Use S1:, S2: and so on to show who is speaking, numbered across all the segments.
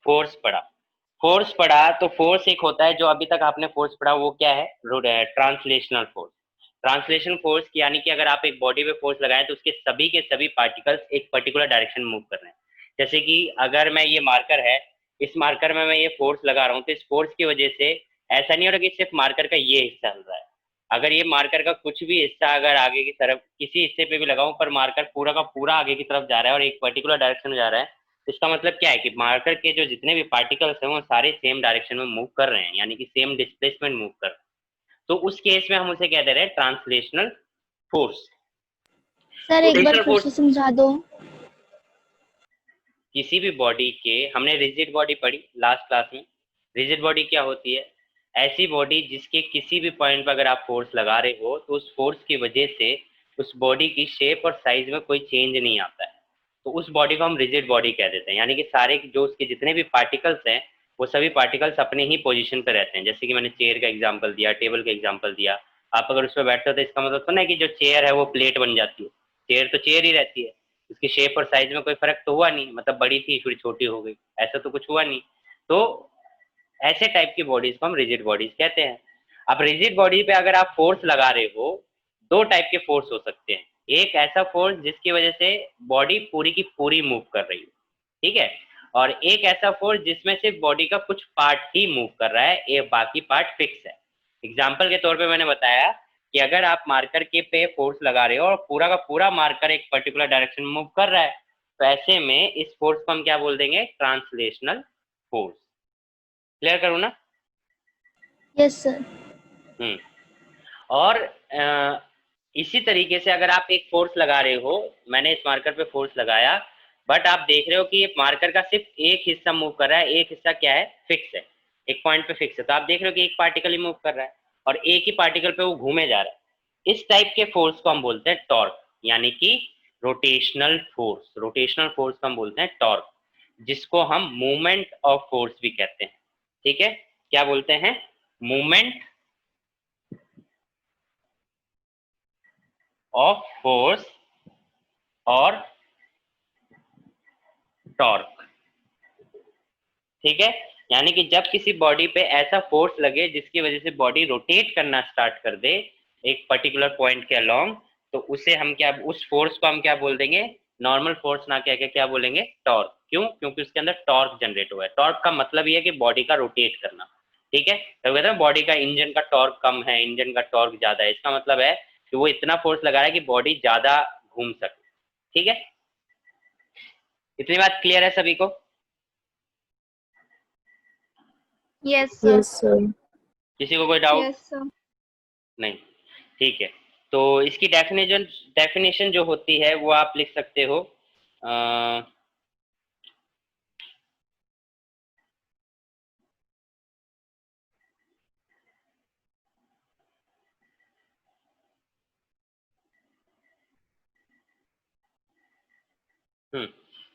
S1: Force पड़ा। Force पड़ा तो फोर्स एक होता है, जो अभी तक आपने फोर्स पढ़ा वो क्या है, ट्रांसलेशनल फोर्स। ट्रांसलेशनल फोर्स यानी कि अगर आप एक बॉडी पे फोर्स लगाएं तो उसके सभी के सभी पार्टिकल्स एक पर्टिकुलर डायरेक्शन में मूव कर रहे हैं। जैसे कि अगर मैं ये मार्कर है, इस मार्कर में मैं ये फोर्स लगा रहा हूँ, तो इस फोर्स की वजह से ऐसा नहीं हो रहा कि सिर्फ मार्कर का ये हिस्सा हिल रहा है। अगर ये मार्कर का कुछ भी हिस्सा अगर आगे की तरफ किसी हिस्से पे भी लगाऊं, पर मार्कर पूरा का पूरा आगे की तरफ जा रहा है और एक पर्टिकुलर डायरेक्शन में जा रहा है, इसका मतलब क्या है कि मार्कर के जो जितने भी पार्टिकल्स हैं वो सारे सेम डायरेक्शन में मूव कर रहे हैं, यानी कि सेम डिस्प्लेसमेंट मूव कर रहे हैं। तो उस केस में हम उसे कह दे रहे हैं ट्रांसलेशनल फोर्स।
S2: सर एक बार
S1: रोटेशनल
S2: फिर
S1: फोर्स,
S2: से समझा दो।
S1: किसी भी बॉडी के, हमने रिजिड बॉडी पढ़ी लास्ट क्लास में। रिजिड बॉडी क्या होती है, ऐसी बॉडी जिसके किसी भी पॉइंट पर अगर आप फोर्स लगा रहे हो तो उस फोर्स की वजह से उस बॉडी की शेप और साइज में कोई चेंज नहीं आता है, तो उस बॉडी को हम रिजिड बॉडी कह देते हैं। यानी कि सारे जो उसके जितने भी पार्टिकल्स हैं वो सभी पार्टिकल्स अपने ही पोजीशन पर रहते हैं। जैसे कि मैंने चेयर का एग्जांपल दिया, टेबल का एग्जांपल दिया। आप अगर उस पर बैठते हो तो इसका मतलब तो नहीं कि जो चेयर है वो प्लेट बन जाती है, चेयर तो चेयर ही रहती है, उसकी शेप और साइज में कोई फर्क तो हुआ नहीं, मतलब बड़ी थी थोड़ी छोटी हो गई, ऐसा तो कुछ हुआ नहीं। तो ऐसे टाइप की बॉडीज को हम रिजिड बॉडीज कहते हैं। अब रिजिड बॉडी पे अगर आप फोर्स लगा रहे हो, दो टाइप के फोर्स हो सकते हैं। एक ऐसा फोर्स जिसकी वजह से बॉडी पूरी की पूरी मूव कर रही है, ठीक है, और एक ऐसा फोर्स जिसमें से बॉडी का कुछ पार्ट ही मूव कर रहा है, ये बाकी पार्ट फिक्स है। एग्जाम्पल के तौर पे मैंने बताया कि अगर आप मार्कर के पे फोर्स लगा रहे हो और पूरा का पूरा मार्कर एक पर्टिकुलर डायरेक्शन में मूव कर रहा है, तो ऐसे में इस फोर्स को हम क्या बोल देंगे, ट्रांसलेशनल फोर्स। क्लियर करूँ ना?
S2: Yes sir.
S1: हम्म। और इसी तरीके से अगर आप एक फोर्स लगा रहे हो, मैंने इस मार्कर पे फोर्स लगाया, बट आप देख रहे हो कि ये मार्कर का सिर्फ एक हिस्सा मूव कर रहा है, एक हिस्सा क्या है, फिक्स है, एक पॉइंट पे फिक्स है, तो आप देख रहे हो कि एक पार्टिकल ही मूव कर रहा है और एक ही पार्टिकल पे वो घूमे जा रहा है। इस टाइप के फोर्स को हम बोलते हैं टॉर्क, यानी कि रोटेशनल फोर्स। रोटेशनल फोर्स को हम बोलते हैं टॉर्क, जिसको हम मूवमेंट ऑफ फोर्स भी कहते हैं। ठीक है, क्या बोलते हैं, मूवमेंट ऑफ फोर्स और टॉर्क। ठीक है, यानी कि जब किसी बॉडी पे ऐसा फोर्स लगे जिसकी वजह से बॉडी रोटेट करना स्टार्ट कर दे एक पर्टिकुलर पॉइंट के अलोंग, तो उसे हम क्या, उस फोर्स को हम क्या बोल देंगे, नॉर्मल फोर्स ना कह के क्या बोलेंगे, टॉर्क। क्यों? क्योंकि उसके अंदर टॉर्क जनरेट हुआ है। टॉर्क का मतलब ये है कि बॉडी का रोटेट करना। ठीक है, तो कहते हैं बॉडी का इंजन का टॉर्क कम है, इंजन का टॉर्क ज्यादा है, इसका मतलब है कि वो इतना फोर्स लगा रहा है कि बॉडी ज्यादा घूम सके। ठीक है, इतनी बात क्लियर है सभी को?
S3: Yes sir.
S2: Yes sir.
S1: किसी को कोई डाउट?
S3: Yes sir.
S1: नहीं, ठीक है। तो इसकी डेफिनेशन डेफिनेशन जो होती है वो आप लिख सकते हो। अ,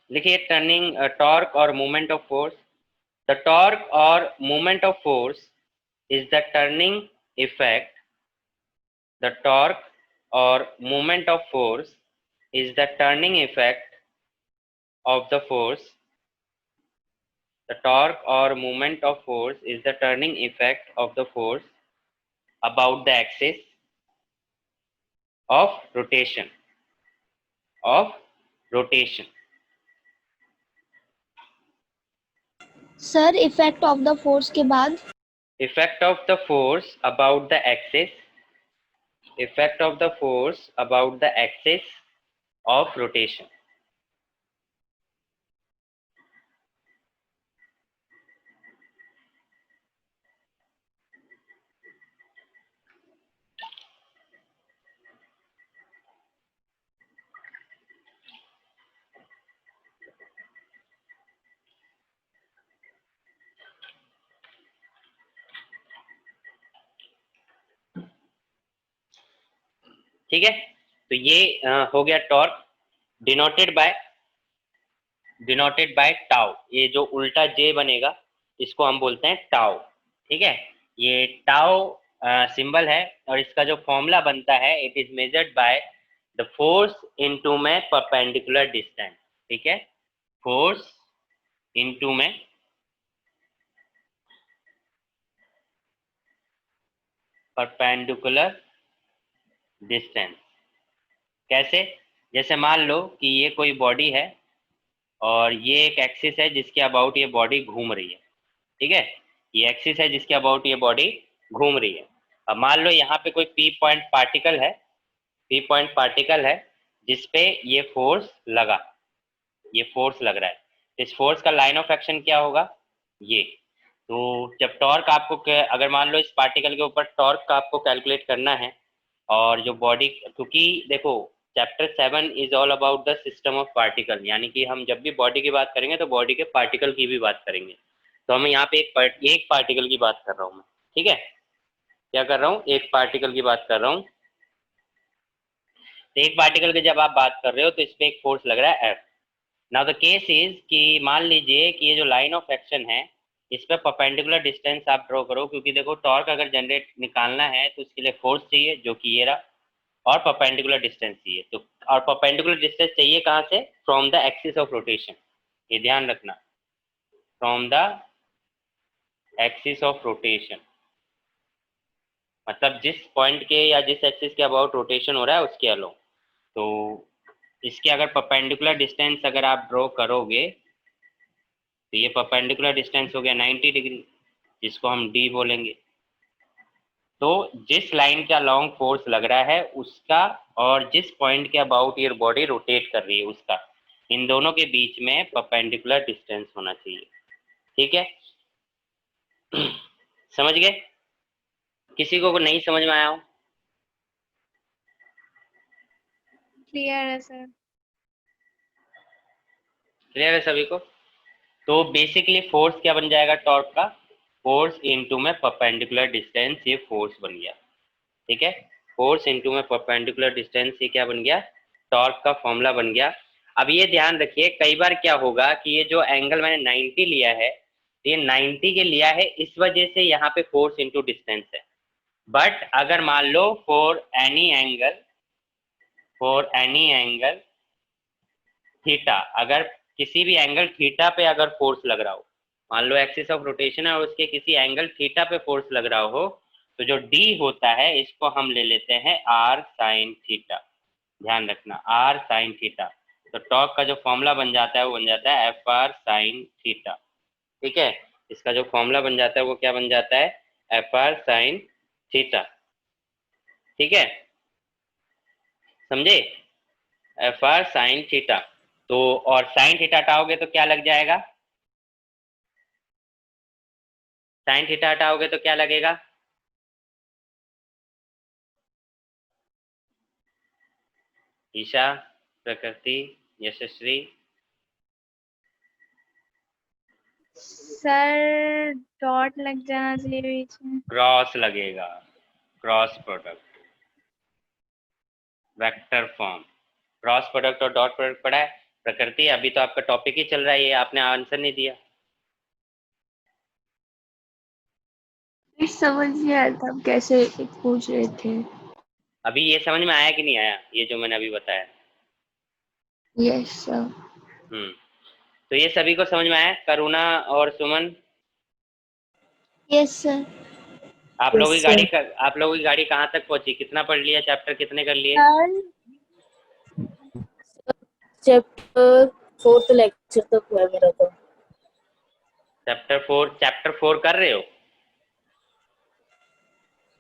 S1: लिखिए, turning torque or movement of force. The torque or movement of force is the turning effect. The torque or movement of force is the turning effect of the force. The torque or movement of force is the turning effect of the force about the axis of rotation. Of rotation.
S2: Sir effect of the force के बाद?
S1: Effect of the force about the axis. Effect of the force about the axis of rotation. ठीक है, तो ये हो गया torque, denoted by tau. ये जो उल्टा जे बनेगा इसको हम बोलते हैं टाउ। ठीक है, ये टाउ सिंबल है और इसका जो फॉर्मूला बनता है, it is measured by the force into में परपेंडिकुलर डिस्टेंस। ठीक है, फोर्स इनटू में परपेंडिकुलर डिस्टेंस। कैसे? जैसे मान लो कि ये कोई बॉडी है और ये एक एक्सिस है जिसके अबाउट ये बॉडी घूम रही है, ठीक है, ये एक्सिस है जिसके अबाउट ये बॉडी घूम रही है। अब मान लो यहाँ पे कोई पी पॉइंट पार्टिकल है, पी पॉइंट पार्टिकल है जिसपे ये फोर्स लगा, ये फोर्स लग रहा है। इस फोर्स का लाइन ऑफ एक्शन क्या होगा? ये। तो जब टॉर्क आपको अगर मान लो इस पार्टिकल के ऊपर टॉर्क का आपको कैलकुलेट करना है, और जो बॉडी, क्योंकि देखो chapter 7 is all about the system of particle, यानी कि हम जब भी बॉडी की बात करेंगे तो बॉडी के पार्टिकल की भी बात करेंगे। तो हम यहाँ पे एक पार्टिकल की बात कर रहा हूँ मैं, ठीक है, क्या कर रहा हूँ, एक पार्टिकल की बात कर रहा हूँ। तो एक पार्टिकल की जब आप बात कर रहे हो तो इस पे एक फोर्स लग रहा है F. Now the case is कि मान लीजिए कि ये जो लाइन ऑफ एक्शन है इस पे परपेंडिकुलर डिस्टेंस आप ड्रॉ करो, क्योंकि देखो टॉर्क अगर जनरेट निकालना है तो उसके लिए फोर्स चाहिए जो कि ये रहा, और परपेंडिकुलर डिस्टेंस चाहिए। तो और परपेंडिकुलर डिस्टेंस चाहिए कहाँ से? From the axis of rotation, ये ध्यान रखना, from the axis of rotation, मतलब जिस पॉइंट के या जिस एक्सिस के अबाउट रोटेशन हो रहा है उसके अलो। तो इसके अगर परपेंडिकुलर डिस्टेंस अगर आप ड्रॉ करोगे तो ये परपेंडिकुलर डिस्टेंस हो गया 90 डिग्री, जिसको हम डी बोलेंगे। तो जिस लाइन का लॉन्ग फोर्स लग रहा है उसका, और जिस पॉइंट के अबाउट ये बॉडी रोटेट कर रही है उसका, इन दोनों के बीच में परपेंडिकुलर डिस्टेंस होना चाहिए, ठीक है। समझ गए? किसी को नहीं समझ में आया हो?
S3: क्लियर है सर।
S1: क्लियर है सभी को? तो बेसिकली फोर्स क्या बन जाएगा टॉर्क का? फोर्स इनटू में परपेंडिकुलर डिस्टेंस, ये फोर्स बन गया, ठीक है। फोर्स इनटू में परपेंडिकुलर डिस्टेंस, ये क्या बन गया? टॉर्क का फॉर्मूला बन गया। अब ये ध्यान रखिए, कई बार क्या होगा कि ये जो एंगल मैंने 90 लिया है, ये 90 के लिया है इस वजह से यहाँ पे फोर्स इनटू डिस्टेंस है। बट अगर मान लो फॉर एनी एंगल थीटा, अगर किसी भी एंगल थीटा पे अगर फोर्स लग रहा हो, मान लो एक्सिस ऑफ रोटेशन है और उसके किसी एंगल थीटा पे फोर्स लग रहा हो, तो जो डी होता है इसको हम ले लेते हैं आर साइन थीटा। ध्यान रखना, आर साइन थीटा। तो टॉर्क का जो फॉर्मूला बन जाता है वो बन जाता है एफ आर साइन थीटा, ठीक है। इसका जो फॉर्मूला बन जाता है वो क्या बन जाता है? एफ आर साइन थीटा, ठीक है, समझे? F R sine theta. तो और साइन थीटा हटाओगे तो क्या लग जाएगा? साइन थीटा हटाओगे तो क्या लगेगा? ईशा, प्रकृति, यशस्वी।
S3: सर डॉट लग जाना चाहिए बीच में।
S1: क्रॉस लगेगा, cross product, vector form. Cross product और डॉट प्रोडक्ट पढ़ा है? प्रकृति, अभी तो आपका टॉपिक ही चल रहा है, ये आपने आंसर नहीं दिया।
S2: समझ नहीं आया था आप कैसे पूछ रहे थे।
S1: अभी ये समझ में आया कि नहीं आया, ये जो मैंने अभी बताया?
S2: Yes sir.
S1: तो ये सभी को समझ में आया? करुणा और सुमन,
S2: यस सर।
S1: आप लोगों की गाड़ी कहाँ तक पहुंची? कितना पढ़ लिया चैप्टर, कितने कर लिए?
S4: चैप्टर 4 लेक्चर तक हुआ है मेरा तो।
S1: चैप्टर 4 कर रहे हो?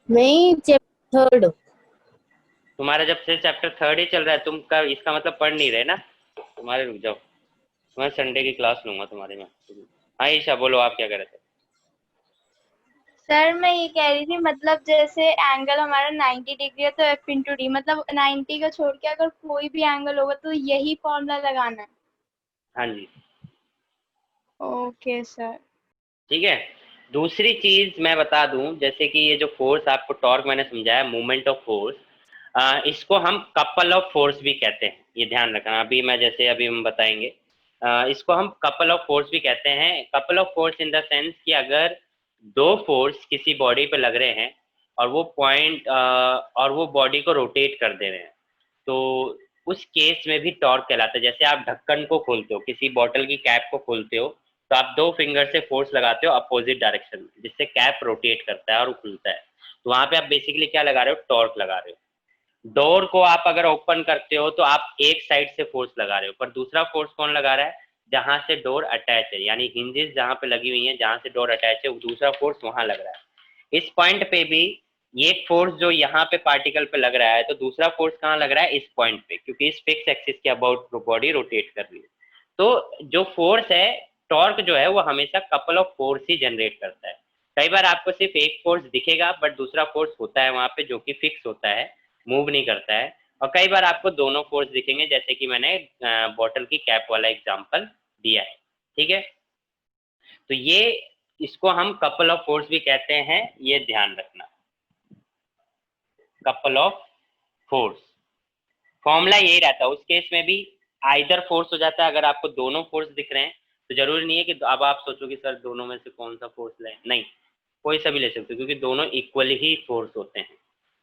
S4: नहीं, चैप्टर 3।
S1: तुम्हारा जब से चैप्टर 3 ही चल रहा है, तुम का इसका मतलब पढ़ नहीं रहे ना तुम्हारे। रुक जाओ, मैं संडे की क्लास लूंगा तुम्हारे में। हाँ ईशा बोलो, आप क्या कर रहे थे?
S3: सर मैं ये कह रही थी, मतलब जैसे एंगल हमारा 90 डिग्री है तो एफ इंटू डी, मतलब 90 का छोड़ के अगर कोई भी एंगल होगा तो यही फॉर्मूला लगाना है।
S1: हाँ जी,
S3: ओके सर।
S1: ठीक है। दूसरी चीज मैं बता दूं, जैसे कि ये जो फोर्स आपको टॉर्क मैंने समझाया, मूवमेंट ऑफ फोर्स, इसको हम कपल ऑफ फोर्स भी कहते हैं, ये ध्यान रखना। अभी हम बताएंगे, इसको हम कपल ऑफ फोर्स भी कहते हैं। Couple of force in the sense कि अगर दो फोर्स किसी बॉडी पे लग रहे हैं और वो बॉडी को रोटेट कर दे रहे हैं, तो उस केस में भी टॉर्क कहलाता है। जैसे आप ढक्कन को खोलते हो, किसी बॉटल की कैप को खोलते हो तो आप 2 फिंगर से फोर्स लगाते हो अपोजिट डायरेक्शन में, जिससे कैप रोटेट करता है और खुलता है। तो वहां पे आप बेसिकली क्या लगा रहे हो, टॉर्क लगा रहे हो। डोर को आप अगर ओपन करते हो तो आप एक साइड से फोर्स लगा रहे हो, पर दूसरा फोर्स कौन लगा रहा है, जहां से डोर अटैच है, यानी हिंजेस जहां पे लगी हुई हैं, जहां से डोर अटैच है, वो दूसरा फोर्स वहां लग रहा है। इस पॉइंट पे भी ये फोर्स जो यहाँ पे पार्टिकल पे लग रहा है, तो दूसरा फोर्स कहाँ लग रहा है, इस पॉइंट पे, क्योंकि इस फिक्स एक्सिस के अबाउट बॉडी रोटेट कर रही है। तो जो फोर्स है, टॉर्क जो है, वो हमेशा couple of force he generate करता है। कई बार आपको सिर्फ एक फोर्स दिखेगा, बट दूसरा फोर्स होता है वहां पे जो कि फिक्स होता है, मूव नहीं करता है। और कई बार आपको दोनों फोर्स दिखेंगे, जैसे कि मैंने बॉटल की कैप वाला एग्जांपल दिया है। ठीक है, तो ये इसको हम कपल ऑफ फोर्स भी कहते हैं, ये ध्यान रखना, कपल ऑफ फोर्स। फॉर्मूला यही रहता है, उस केस में भी आइदर फोर्स हो जाता है। अगर आपको दोनों फोर्स दिख रहे हैं तो जरूरी नहीं है कि अब आप सोचो कि सर दोनों में से कौन सा फोर्स लें, नहीं, कोई सा भी ले सकते हो, क्योंकि दोनों इक्वल ही फोर्स होते हैं।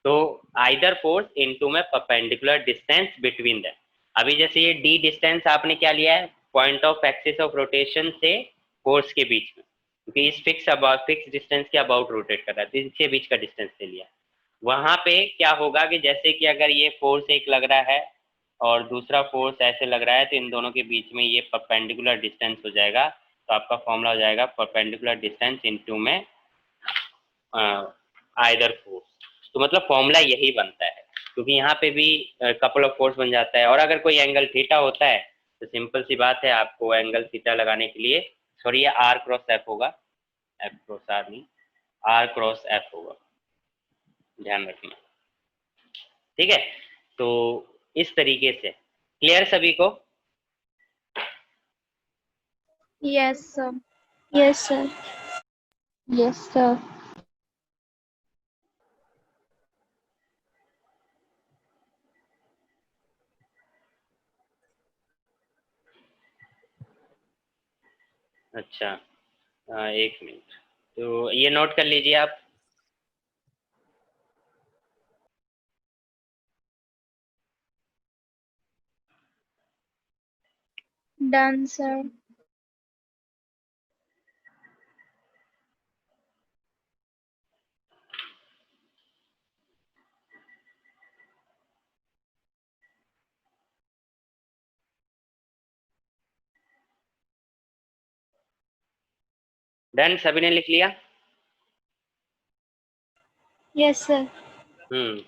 S1: तो आइदर फोर्स इनटू में परपेंडिकुलर डिस्टेंस बिटवीन दैम। अभी जैसे ये डी डिस्टेंस आपने क्या लिया है, point of axis of rotation से फोर्स के बीच में, क्योंकि इस फिक्स डिस्टेंस के अबाउट रोटेट कर रहा है, तो इनके बीच का डिस्टेंस ले लिया। वहां पे क्या होगा कि जैसे कि अगर ये फोर्स एक लग रहा है और दूसरा फोर्स ऐसे लग रहा है, तो इन दोनों के बीच में ये परपेंडिकुलर डिस्टेंस हो जाएगा। तो आपका फॉर्मूला हो जाएगा परपेंडिकुलर डिस्टेंस इनटू में आइदर फोर्स। तो मतलब फॉर्मूला यही बनता है, क्योंकि यहाँ पे भी कपल ऑफ फोर्स बन जाता है। और अगर कोई एंगल थीटा होता है तो सिंपल सी बात है, आपको एंगल थीटा लगाने के लिए, सॉरी ये आर क्रॉस एफ होगा, एफ क्रॉस आर नहीं, आर क्रॉस एफ होगा, ध्यान रखना। ठीक है, तो इस तरीके से क्लियर सभी को।
S3: Yes sir.
S2: Yes, sir. Yes, sir.
S1: अच्छा, एक मिनट, तो ये नोट कर लीजिए आप।
S3: Done sir.
S1: डन, सभी ने लिख लिया।
S3: Yes sir.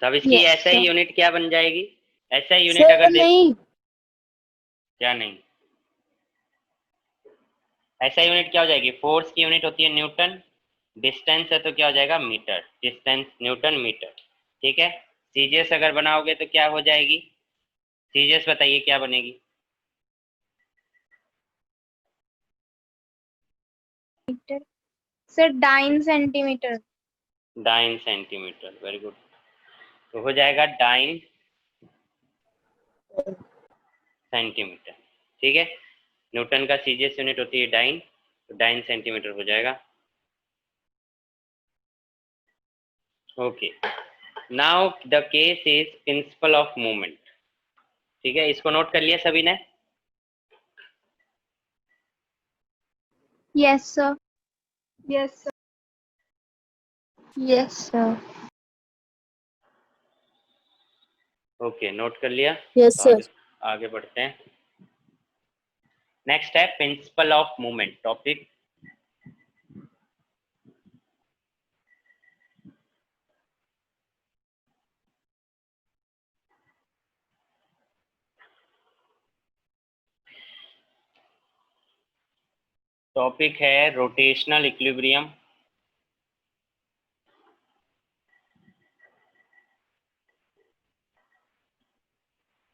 S1: तब इसकी
S2: Yes,
S1: ऐसा
S2: sir.
S1: ही यूनिट क्या बन जाएगी, ऐसा यूनिट
S4: सर
S1: अगर देख,
S4: नहीं,
S1: क्या नहीं, ऐसा यूनिट क्या हो जाएगी, फोर्स की यूनिट होती है न्यूटन, डिस्टेंस है तो क्या हो जाएगा, मीटर, डिस्टेंस न्यूटन मीटर। ठीक है, सीजीएस अगर बनाओगे तो क्या हो जाएगी, सीजीएस बताइए क्या बनेगी।
S3: Sir 9 centimetre.
S1: Dyne centimetre, very good. तो हो जाएगा डाइन सेंटीमीटर। ठीक है, न्यूटन का सीजीएस यूनिट होती है डाइन, तो डाइन सेंटीमीटर हो जाएगा। Okay, now the case is principle of movement. ठीक है, इसको नोट कर लिया सभी ने।
S3: Yes sir. Yes sir.
S2: Yes, sir.
S1: Okay, note कर लिया।
S4: यस
S1: तो
S4: सर।
S1: आगे बढ़ते हैं। नेक्स्ट है principle of movement topic. Topic है रोटेशनल इक्विलिब्रियम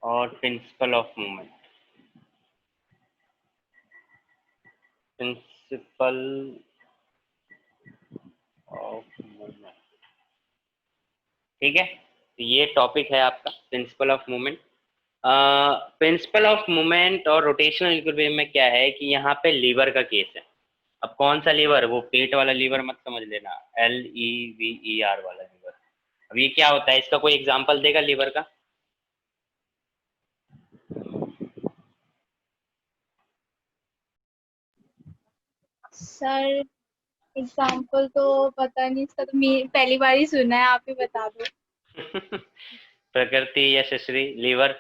S1: और principle of movement. Principle of movement, ठीक है, तो ये टॉपिक है आपका principle of movement. Principle of movement और रोटेशनल इक्विलिब्रियम में क्या है कि यहाँ पे लीवर का केस है। अब कौन सा लीवर, वो पेट वाला लीवर मत समझ लेना, LEVER वाला लीवर। अब ये क्या होता है, इसका कोई एग्जांपल देगा लीवर का।
S3: सर एग्जाम्पल तो पता नहीं, इसका तो मैं पहली बार ही सुना है, आप ही बता दो।
S1: प्रकृति, यशस्वी, लीवर।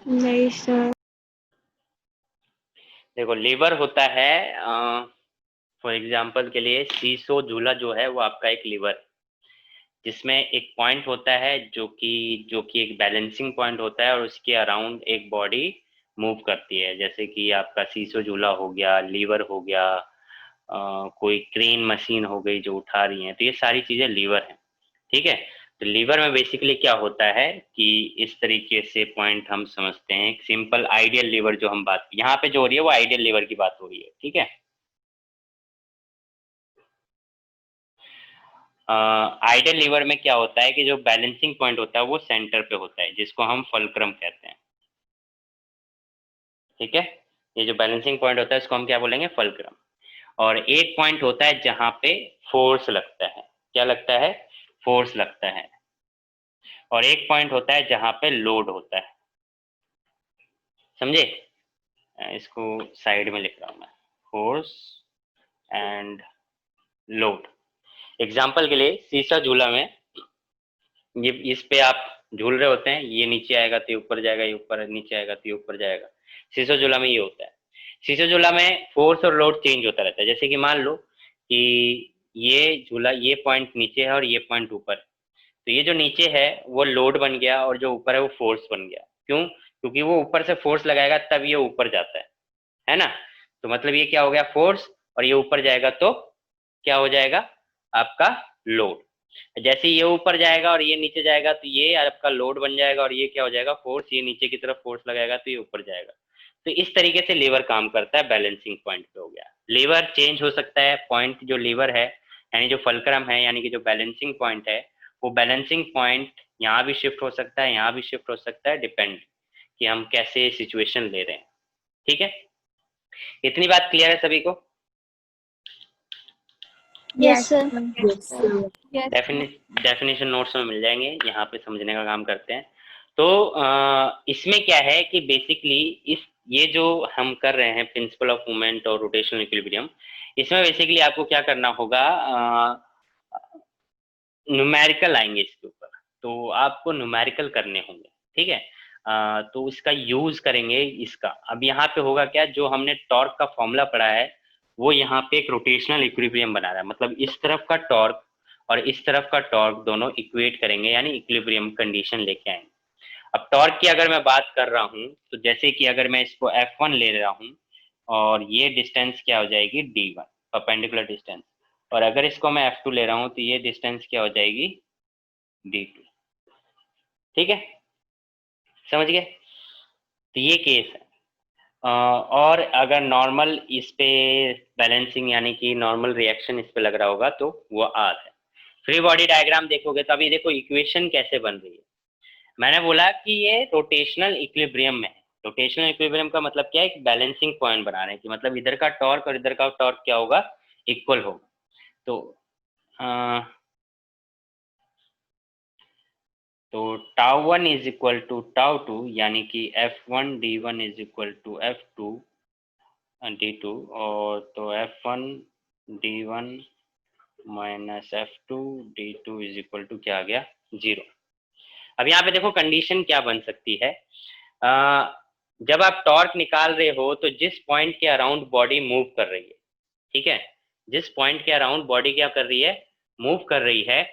S2: नहीं सर।
S1: देखो लीवर होता है, फॉर एग्जाम्पल के लिए सीसो झूला जो है वो आपका एक लीवर, जिसमें एक पॉइंट होता है जो कि एक बैलेंसिंग पॉइंट होता है और उसके अराउंड एक बॉडी मूव करती है, जैसे कि आपका सीसो झूला हो गया, लीवर हो गया, कोई क्रेन मशीन हो गई जो उठा रही है, तो ये सारी चीजें लीवर हैं। ठीक है, तो लीवर में बेसिकली क्या होता है कि इस तरीके से पॉइंट हम समझते हैं, एक सिंपल आइडियल लीवर जो हम बात यहाँ पे जो हो रही है वो आइडियल लीवर की बात हो रही है। ठीक है, आइडियल लीवर में क्या होता है कि जो बैलेंसिंग पॉइंट होता है वो सेंटर पे होता है, जिसको हम फलक्रम कहते हैं। ठीक है, ये जो बैलेंसिंग पॉइंट होता है इसको हम क्या बोलेंगे, फलक्रम। और एक पॉइंट होता है जहां पे फोर्स लगता है, क्या लगता है, फोर्स लगता है। और एक पॉइंट होता है जहां पे लोड होता है, समझे। इसको साइड में लिख रहा हूं मैं, फोर्स एंड लोड। एग्जाम्पल के लिए सीसा झूला में ये इस पे आप झूल रहे होते हैं, ये नीचे आएगा तो ये ऊपर जाएगा, ये ऊपर नीचे आएगा तो ये ऊपर जाएगा। सीसो झूला में ये होता है। सीसो झूला में फोर्स और लोड चेंज होता रहता है, जैसे कि मान लो कि ये झूला, ये पॉइंट नीचे है और ये पॉइंट ऊपर है, तो ये जो नीचे है वो लोड बन गया और जो ऊपर है वो फोर्स बन गया। क्यों? क्योंकि वो ऊपर से फोर्स लगाएगा तब ये ऊपर जाता है ना। तो मतलब ये क्या हो गया, फोर्स, और ये ऊपर जाएगा तो क्या हो जाएगा, आपका लोड। जैसे ये ऊपर जाएगा और ये नीचे जाएगा तो ये आपका लोड बन जाएगा, और ये क्या हो जाएगा, फोर्स, ये नीचे की तरफ फोर्स लगाएगा तो ये ऊपर जाएगा। तो इस तरीके से लीवर काम करता है, बैलेंसिंग पॉइंट पे हो गया। लीवर चेंज हो सकता है, पॉइंट जो लीवर है यानी जो फलक्रम है यानी कि जो बैलेंसिंग पॉइंट है, वो बैलेंसिंग पॉइंट यहाँ भी शिफ्ट हो सकता है, यहाँ भी शिफ्ट हो सकता है, डिपेंड कि हम कैसे सिचुएशन ले रहे हैं। ठीक है, इतनी बात क्लियर है सभी को।
S2: Yes sir.
S4: Yes, sir.
S1: Definition notes में मिल जाएंगे, यहाँ पे समझने का काम करते हैं। तो इसमें क्या है कि बेसिकली ये जो हम कर रहे हैं प्रिंसिपल ऑफ मूवमेंट और रोटेशनल इक्विलिब्रियम, इसमें बेसिकली आपको क्या करना होगा, न्यूमेरिकल आएंगे इसके ऊपर, तो आपको न्यूमेरिकल करने होंगे। ठीक है, तो इसका यूज करेंगे इसका। अब यहाँ पे होगा क्या, जो हमने टॉर्क का फॉर्मूला पढ़ा है वो यहाँ पे एक रोटेशनल इक्विलिब्रियम बना रहा है, मतलब इस तरफ का टॉर्क और इस तरफ का टॉर्क दोनों इक्वेट करेंगे, यानी इक्विलिब्रियम कंडीशन लेके आएंगे। अब टॉर्क की अगर मैं बात कर रहा हूँ तो जैसे कि अगर मैं इसको F1 ले रहा हूँ और ये डिस्टेंस क्या हो जाएगी, D1 परपेंडिकुलर डिस्टेंस, और अगर इसको मैं F2 ले रहा हूँ तो ये डिस्टेंस क्या हो जाएगी, D2। ठीक है, समझ गए। तो ये केस है। और अगर नॉर्मल इस पे बैलेंसिंग यानी कि नॉर्मल रिएक्शन इस पे लग रहा होगा तो वो आर है। फ्री बॉडी डायग्राम देखोगे तो अभी देखो इक्वेशन कैसे बन रही है। मैंने बोला कि ये रोटेशनल इक्विलिब्रियम में है। रोटेशनल इक्विलिब्रियम का मतलब क्या है, एक बैलेंसिंग पॉइंट बना रहे हैं कि मतलब इधर का टॉर्क और इधर का टॉर्क क्या होगा, इक्वल होगा। तो τ1 इज इक्वल टू τ2 यानी कि F1 D1 is equal to F2 D2, और तो F1 D1 minus F2 D2 is equal to क्या आ गया, 0। अब यहाँ पे देखो कंडीशन क्या बन सकती है, जब आप टॉर्क निकाल रहे हो तो जिस पॉइंट के अराउंड बॉडी मूव कर रही है, ठीक है, जिस पॉइंट के अराउंड बॉडी क्या कर रही है, मूव कर रही है,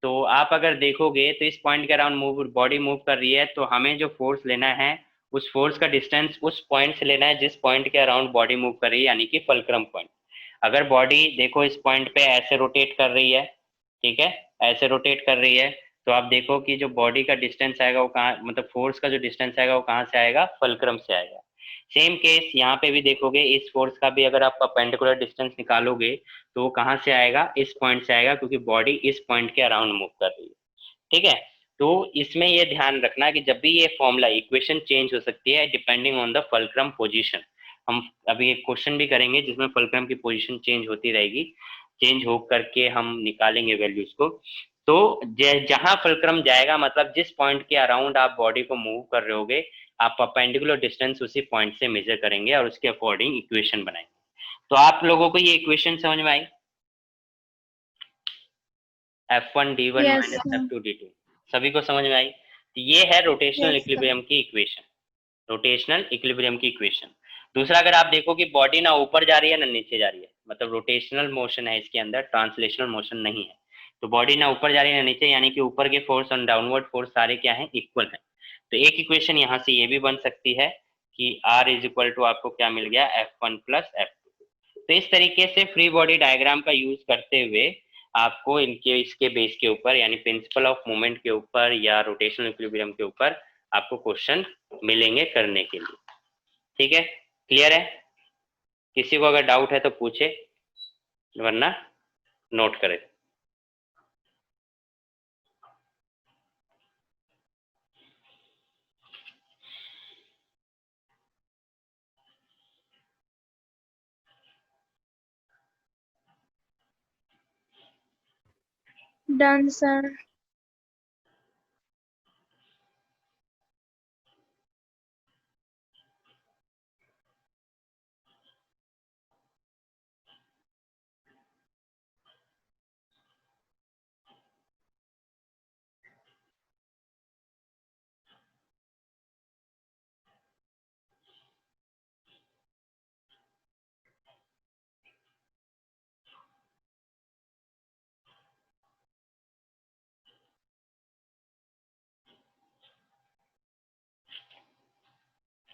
S1: तो आप अगर देखोगे तो इस पॉइंट के अराउंड बॉडी मूव कर रही है, तो हमें जो फोर्स लेना है उस फोर्स का डिस्टेंस उस पॉइंट से लेना है जिस पॉइंट के अराउंड बॉडी मूव कर रही है, यानी कि फलक्रम पॉइंट। अगर बॉडी देखो इस पॉइंट पे ऐसे रोटेट कर रही है, ठीक है, ऐसे रोटेट कर रही है, तो आप देखो कि जो बॉडी का डिस्टेंस आएगा वो कहाँ, मतलब फोर्स का जो डिस्टेंस आएगा वो कहाँ से आएगा, फलक्रम से आएगा। सेम केस यहाँ पे भी देखोगे, इस फोर्स का भी अगर आप परपेंडिकुलर डिस्टेंस निकालोगे तो वो कहाँ से आएगा, इस पॉइंट से आएगा, क्योंकि बॉडी इस पॉइंट के अराउंड मूव कर रही है। ठीक है, तो इसमें ये ध्यान रखना कि जब भी ये फॉर्मूला इक्वेशन चेंज हो सकती है depending on the fulcrum position. हम अभी एक क्वेश्चन भी करेंगे जिसमें फलक्रम की पोजीशन चेंज होती रहेगी, चेंज हो करके हम निकालेंगे वैल्यूज को। तो जहां फलक्रम जाएगा मतलब जिस पॉइंट के अराउंड आप बॉडी को मूव कर रहे होगे, आप परपेंडिकुलर डिस्टेंस उसी पॉइंट से मेजर करेंगे और उसके अकॉर्डिंग इक्वेशन बनाएंगे। तो आप लोगों को ये इक्वेशन समझ में आई? F1 D1
S2: Yes,
S1: minus
S2: sir.
S1: F2 D2 सभी को समझ में आई? तो ये है रोटेशनल
S2: Yes, sir.
S1: इक्विलिब्रियम की इक्वेशन, रोटेशनल इक्विलिब्रियम की इक्वेशन। दूसरा, अगर आप देखो कि बॉडी ना ऊपर जा रही है ना नीचे जा रही है, मतलब रोटेशनल मोशन है इसके अंदर, ट्रांसलेशनल मोशन नहीं है। तो बॉडी ना ऊपर जा रही है ना नीचे, यानी कि ऊपर के फोर्स और डाउनवर्ड फोर्स सारे क्या है, इक्वल है। तो एक इक्वेशन यहाँ से ये भी बन सकती है कि R इज इक्वल टू आपको क्या मिल गया, F1 प्लस F2। तो इस तरीके से फ्री बॉडी डायग्राम का यूज करते हुए आपको इनके इसके बेस के ऊपर, यानी प्रिंसिपल ऑफ मूवमेंट के ऊपर या रोटेशनल इक्विलिब्रियम के ऊपर आपको क्वेश्चन मिलेंगे करने के लिए। ठीक है, क्लियर है? किसी को अगर डाउट है तो पूछे, वरना नोट करें।
S2: Done, sir.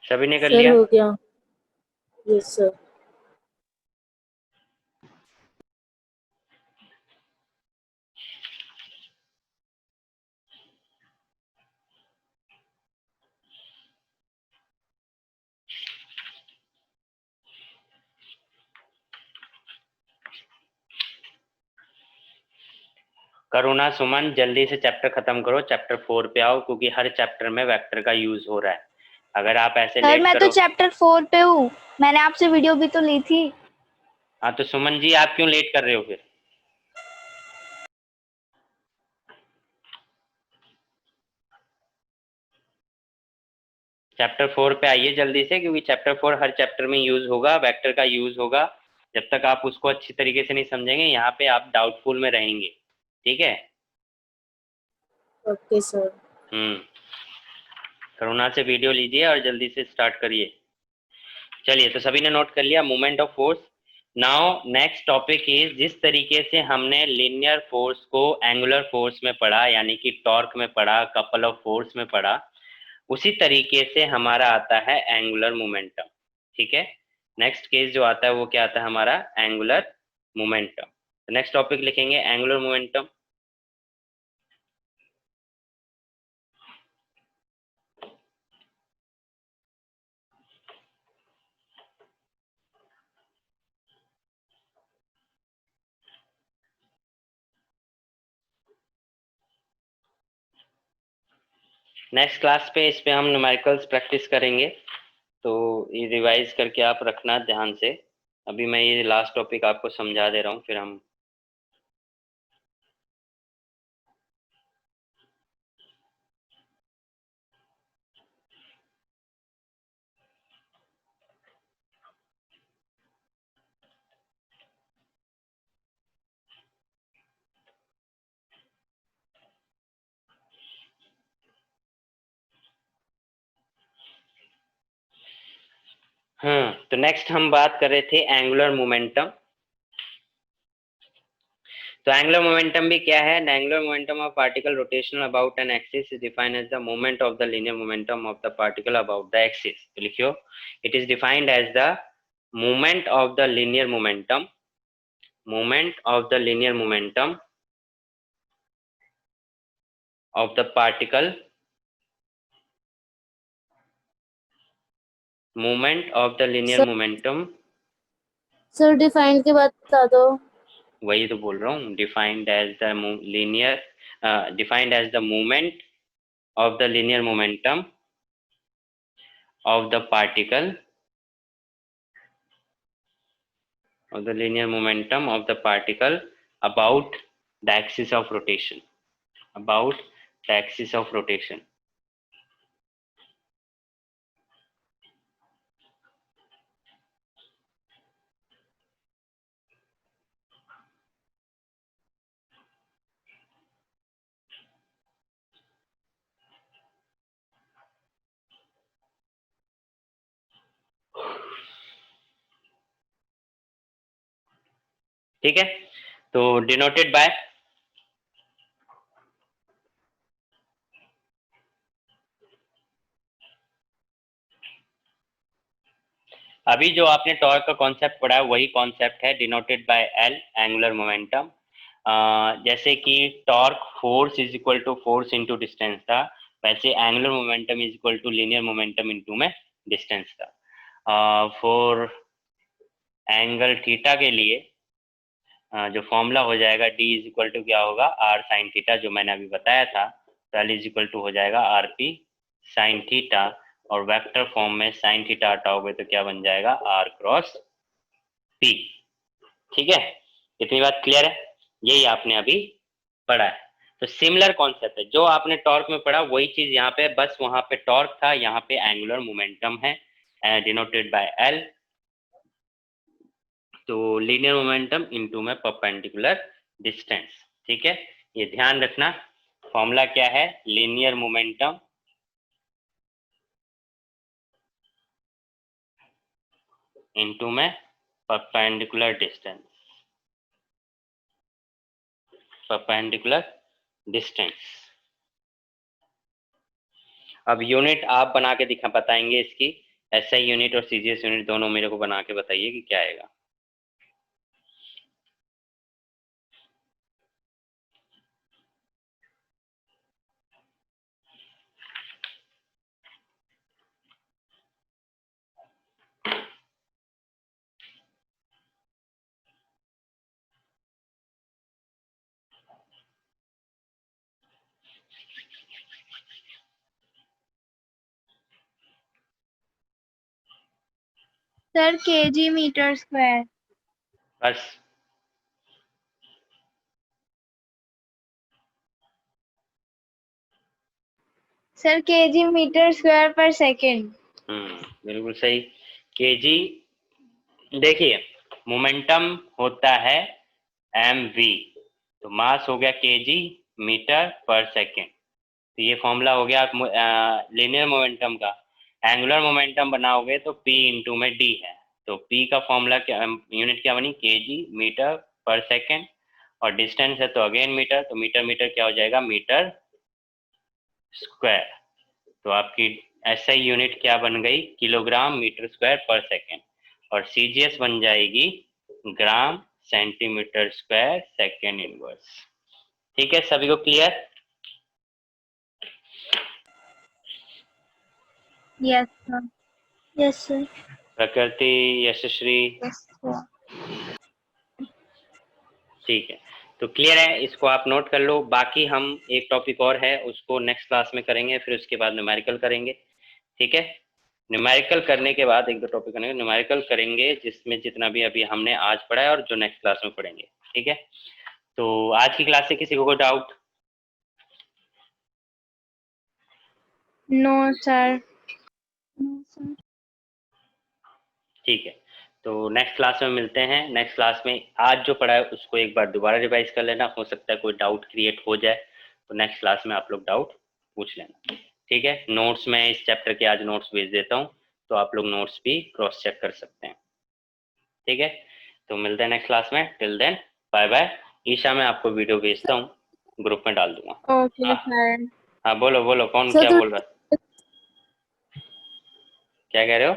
S1: सभी ने कर
S4: सर
S1: लिया?
S4: हो गया। Yes sir.
S1: करुणा, सुमन, जल्दी से चैप्टर खत्म करो, चैप्टर 4 पे आओ, क्योंकि हर चैप्टर में वेक्टर का यूज हो रहा है। अगर आप ऐसे
S3: सर
S1: लेट
S3: मैं तो
S1: करो।
S3: चैप्टर 4 पे हूँ, मैंने आपसे वीडियो भी तो ली थी।
S1: हाँ तो सुमन जी, आप क्यों लेट कर रहे हो फिर? चैप्टर 4 पे आइए जल्दी से, क्योंकि चैप्टर 4 हर चैप्टर में यूज होगा, वेक्टर का यूज होगा। जब तक आप उसको अच्छी तरीके से नहीं समझेंगे, यहाँ पे आप डाउटफुल में रहेंगे। ठीक है?
S4: Okay sir.
S1: करुणा से वीडियो लीजिए और जल्दी से स्टार्ट करिए। चलिए, तो सभी ने नोट कर लिया moment of force. Now next topic is, जिस तरीके से हमने लीनियर फोर्स को एंगुलर फोर्स में पढ़ा, यानी कि टॉर्क में पढ़ा, कपल ऑफ फोर्स में पढ़ा, उसी तरीके से हमारा आता है एंगुलर मोमेंटम। ठीक है, नेक्स्ट केस जो आता है वो क्या आता है हमारा, एंगुलर मोमेंटम। नेक्स्ट टॉपिक लिखेंगे एंगुलर मोमेंटम। नेक्स्ट क्लास पे इस पे हम न्यूमेरिकल्स प्रैक्टिस करेंगे, तो ये रिवाइज करके आप रखना ध्यान से। अभी मैं ये लास्ट टॉपिक आपको समझा दे रहा हूँ, फिर हम तो नेक्स्ट हम बात कर रहे थे एंगुलर मोमेंटम। तो एंगुलर मोमेंटम भी क्या है, angular momentum of particle rotational about an axis is defined as the moment of the linear momentum of the particle about the axis. तो लिखियो, it is defined as the moment of the linear momentum, moment of the linear momentum of the particle, movement of the linear
S4: sir
S1: momentum।
S4: Sir define के बाद बता दो।
S1: वही तो बोल रहा हूँ, defined as the linear, defined as the movement of the linear momentum of the particle, of the linear momentum of the particle about the axis of rotation, about the axis of rotation। ठीक है, तो denoted by अभी जो आपने torque का concept पढ़ा है वही कॉन्सेप्ट है, denoted by L, angular momentum. जैसे कि torque force is equal to force into distance था, वैसे angular momentum is equal to linear momentum into में डिस्टेंस था। फॉर एंगल थीटा के लिए जो फॉर्मूला हो जाएगा d इज इक्वल टू क्या होगा, r साइन थीटा, जो मैंने अभी बताया था। तो l इज इक्वल टू हो जाएगा rp साइन थीटा, और वेक्टर फॉर्म में साइन थीटा हटाओगे तो क्या बन जाएगा, r क्रॉस p। ठीक है, इतनी बात क्लियर है, यही आपने अभी पढ़ा है। तो सिमिलर कॉन्सेप्ट है, जो आपने टॉर्क में पढ़ा वही चीज यहाँ पे, बस वहां पे टॉर्क था, यहाँ पे एंगुलर मोमेंटम है, डिनोटेड बाय l। तो लीनियर मोमेंटम इनटू में परपेंडिकुलर डिस्टेंस। ठीक है, ये ध्यान रखना, फॉर्मूला क्या है, लीनियर मोमेंटम इनटू में परपेंडिकुलर डिस्टेंस, परपेंडिकुलर डिस्टेंस। अब यूनिट आप बना के दिखा बताएंगे इसकी, एसआई यूनिट और सीजीएस यूनिट दोनों मेरे को बना के बताइए कि क्या आएगा।
S3: Sir kg metre square.
S1: बस
S3: sir kg metre square per second.
S1: बिल्कुल सही, केजी। देखिए मोमेंटम होता है mv, तो मास हो गया केजी मीटर पर सेकेंड। तो ये फॉर्मूला हो गया लीनियर मोमेंटम का। एंगुलर मोमेंटम बनाओगे तो p इंटू में d है, तो p का फॉर्मूला क्या, यूनिट क्या बनी, केजी मीटर पर सेकेंड, और डिस्टेंस है तो अगेन मीटर, तो मीटर मीटर क्या हो जाएगा, मीटर स्क्वायर। तो आपकी एसआई यूनिट क्या बन गई, kilogram metre square per second, और सीजीएस बन जाएगी gram centimetre square second inverse. ठीक है, सभी को clear?
S3: Yes sir.
S2: Yes sir.
S1: प्रकृति, यशश्री,
S3: यस सर।
S1: ठीक है, तो क्लियर है, इसको आप नोट कर लो। बाकी हम एक टॉपिक और है उसको नेक्स्ट क्लास में करेंगे, फिर उसके बाद न्यूमेरिकल करेंगे। ठीक है, न्यूमेरिकल करने के बाद एक दो टॉपिक करेंगे, न्यूमेरिकल करेंगे जिसमें जितना भी अभी हमने आज पढ़ा है और जो नेक्स्ट क्लास में पढ़ेंगे। ठीक है, तो आज की क्लास से किसी को कोई डाउट?
S3: No sir.
S1: ठीक है, तो नेक्स्ट क्लास में मिलते हैं। नेक्स्ट क्लास में आज जो पढ़ा है उसको एक बार दोबारा रिवाइज कर लेना, हो सकता है कोई डाउट क्रिएट हो जाए, तो नेक्स्ट क्लास में आप लोग डाउट पूछ लेना। ठीक है, नोट्स में इस चैप्टर के आज नोट्स भेज देता हूँ, तो आप लोग नोट्स भी क्रॉस चेक कर सकते हैं। ठीक है, तो मिलते हैं नेक्स्ट क्लास में, till then bye bye. Isha मैं आपको वीडियो भेजता हूँ, ग्रुप में डाल दूंगा।
S3: Okay sir.
S1: हाँ बोलो बोलो, कौन
S4: सर
S1: क्या
S4: तो
S1: बोल रहा है, क्या कह रहे हो?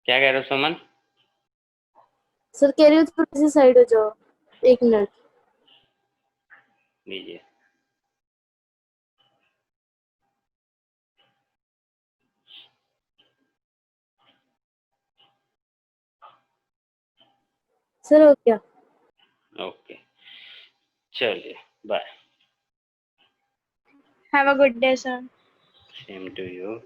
S1: क्या कह रहे हो सुमन?
S4: सर कह रही हूँ थोड़ी सी साइड हो जाओ, 1 मिनट।
S1: लीजिए,
S4: सर हो गया।
S1: ओके, चलिए bye.
S3: Have a good day sir.
S1: Same to you.